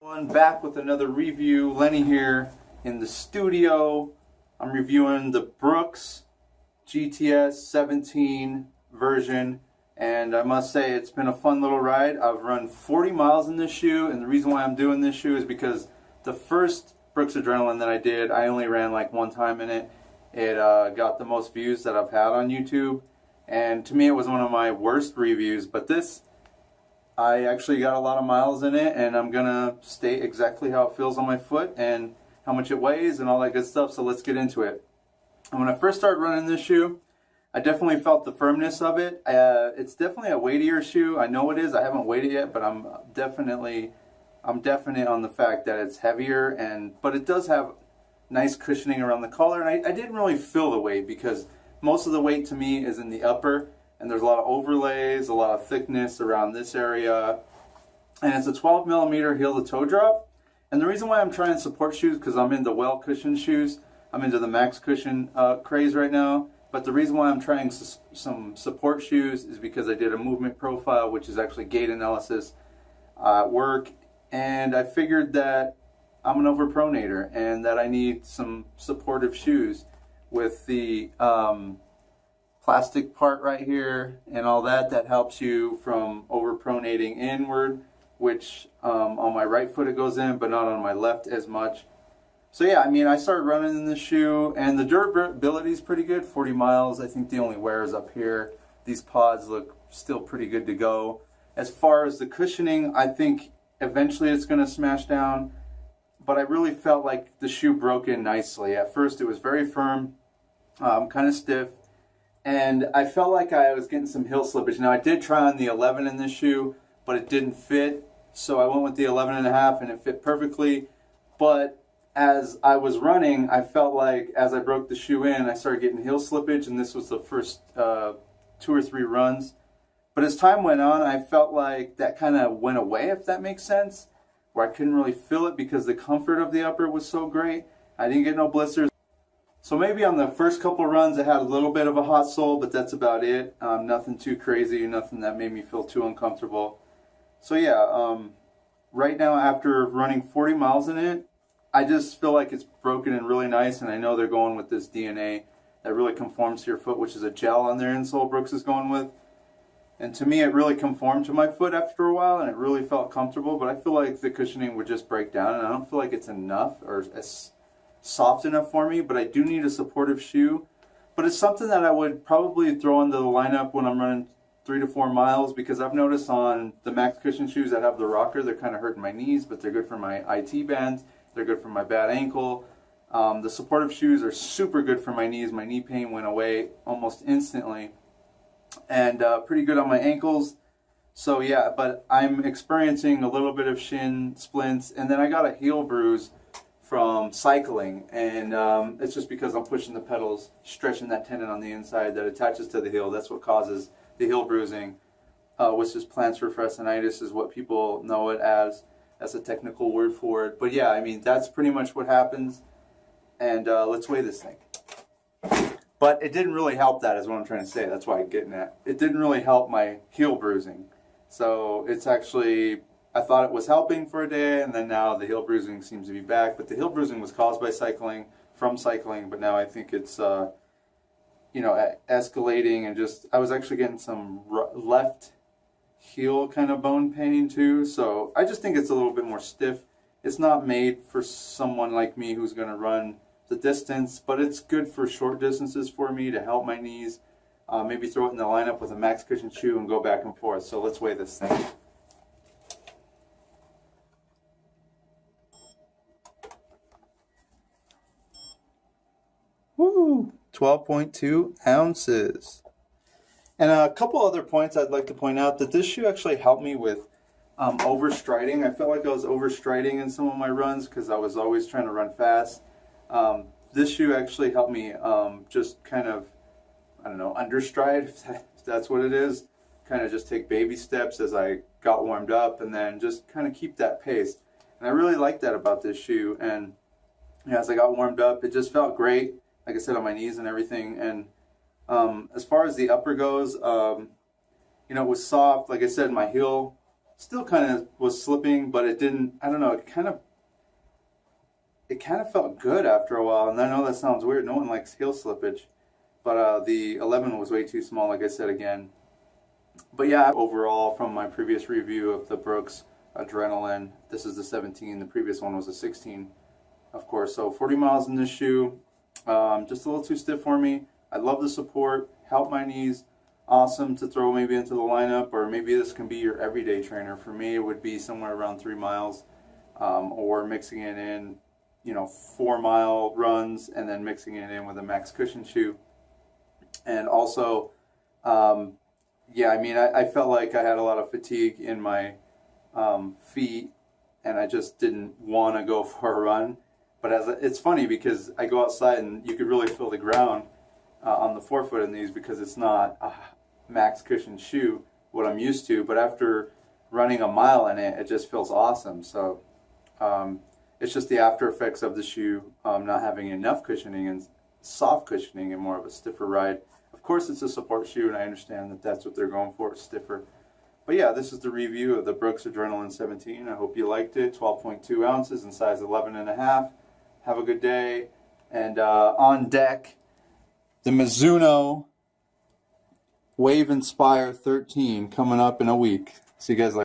Back with another review. Lenny here in the studio. I'm reviewing the Brooks GTS 17 version, and I must say it's been a fun little ride. I've run 40 miles in this shoe, and the reason why I'm doing this shoe is because the first Brooks Adrenaline that I did, I only ran like one time in it. It got the most views that I've had on YouTube, and to me it was one of my worst reviews, but this, I actually got a lot of miles in it, and I'm gonna state exactly how it feels on my foot and how much it weighs and all that good stuff. So let's get into it. And when I first started running this shoe, I definitely felt the firmness of it. It's definitely a weightier shoe. I know it is. I haven't weighed it yet, but I'm definite on the fact that it's heavier, but it does have nice cushioning around the collar. And I didn't really feel the weight because most of the weight to me is in the upper. And there's a lot of overlays, a lot of thickness around this area. And it's a 12 millimeter heel to toe drop. And the reason why I'm trying support shoes, because I'm into well cushioned shoes. I'm into the max cushion craze right now. But the reason why I'm trying some support shoes is because I did a movement profile, which is actually gait analysis at work. And I figured that I'm an overpronator and that I need some supportive shoes with the plastic part right here and all that helps you from overpronating inward, which on my right foot it goes in, but not on my left as much. So yeah, I mean, I started running in this shoe, and the durability is pretty good. 40 miles. I think the only wear is up here. These pods look still pretty good to go. As far as the cushioning, I think eventually it's going to smash down, but I really felt like the shoe broke in nicely. At first it was very firm, kind of stiff, and I felt like I was getting some heel slippage. Now I did try on the 11 in this shoe, but it didn't fit, so I went with the 11.5 and it fit perfectly. But as I was running, I felt like as I broke the shoe in, I started getting heel slippage, and this was the first 2 or 3 runs. But as time went on, I felt like that kind of went away, if that makes sense, where I couldn't really feel it because the comfort of the upper was so great. I didn't get no blisters. So maybe on the first couple runs I had a little bit of a hot sole, but that's about it. Nothing too crazy, nothing that made me feel too uncomfortable. So yeah, right now after running 40 miles in it, I just feel like it's broken in really nice, and I know they're going with this DNA that really conforms to your foot, which is a gel on their insole Brooks is going with. And to me it really conformed to my foot after a while, and it really felt comfortable, but I feel like the cushioning would just break down, and I don't feel like it's enough or as soft enough for me, but I do need a supportive shoe. But it's something that I would probably throw into the lineup when I'm running 3 to 4 miles, because I've noticed on the max cushion shoes that have the rocker, they're kind of hurting my knees, but they're good for my IT bands, they're good for my bad ankle. The supportive shoes are super good for my knees. My knee pain went away almost instantly, and pretty good on my ankles. So yeah, but I'm experiencing a little bit of shin splints, and then I got a heel bruise from cycling, and it's just because I'm pushing the pedals, stretching that tendon on the inside that attaches to the heel. That's what causes the heel bruising, which is plantar fasciitis is what people know it as. That's a technical word for it. But yeah, I mean, that's pretty much what happens. And let's weigh this thing. But it didn't really help, that is what I'm trying to say. That's why I'm getting at. It didn't really help my heel bruising. So it's actually, I thought it was helping for a day, and then now the heel bruising seems to be back. But the heel bruising was caused by cycling, but now I think it's, escalating, and just, I was actually getting some left heel kind of bone pain too. So I just think it's a little bit more stiff. It's not made for someone like me who's going to run the distance, but it's good for short distances for me to help my knees. Maybe throw it in the lineup with a max cushion shoe and go back and forth. So let's weigh this thing. Woo! 12.2 ounces. And a couple other points I'd like to point out, that this shoe actually helped me with overstriding. I felt like I was overstriding in some of my runs because I was always trying to run fast. This shoe actually helped me just kind of, I don't know, understride, if that's what it is. Kind of just take baby steps as I got warmed up, and then just kind of keep that pace. And I really liked that about this shoe. And as I got warmed up, it just felt great, like I said, on my knees and everything. And as far as the upper goes, it was soft. Like I said, my heel still kind of was slipping, but it didn't, I don't know, it kind of felt good after a while. And I know that sounds weird. No one likes heel slippage, but the 11 was way too small, like I said again. But yeah, overall, from my previous review of the Brooks Adrenaline, this is the 17. The previous one was a 16, of course. So 40 miles in this shoe, just a little too stiff for me. I love the support, help my knees. Awesome to throw maybe into the lineup, or maybe this can be your everyday trainer. For me, it would be somewhere around 3 miles, or mixing it in, 4-mile runs and then mixing it in with a max cushion shoe. And also, yeah, I mean, I felt like I had a lot of fatigue in my feet, and I just didn't want to go for a run. But it's funny because I go outside and you could really feel the ground on the forefoot in these, because it's not a max cushion shoe, what I'm used to. But after running a mile in it, it just feels awesome. So it's just the after effects of the shoe not having enough cushioning and soft cushioning and more of a stiffer ride. Of course, it's a support shoe, and I understand that that's what they're going for, stiffer. But yeah, this is the review of the Brooks Adrenaline 17. I hope you liked it. 12.2 ounces in size 11.5. Have a good day. And on deck, the Mizuno Wave Inspire 13 coming up in a week. See you guys later.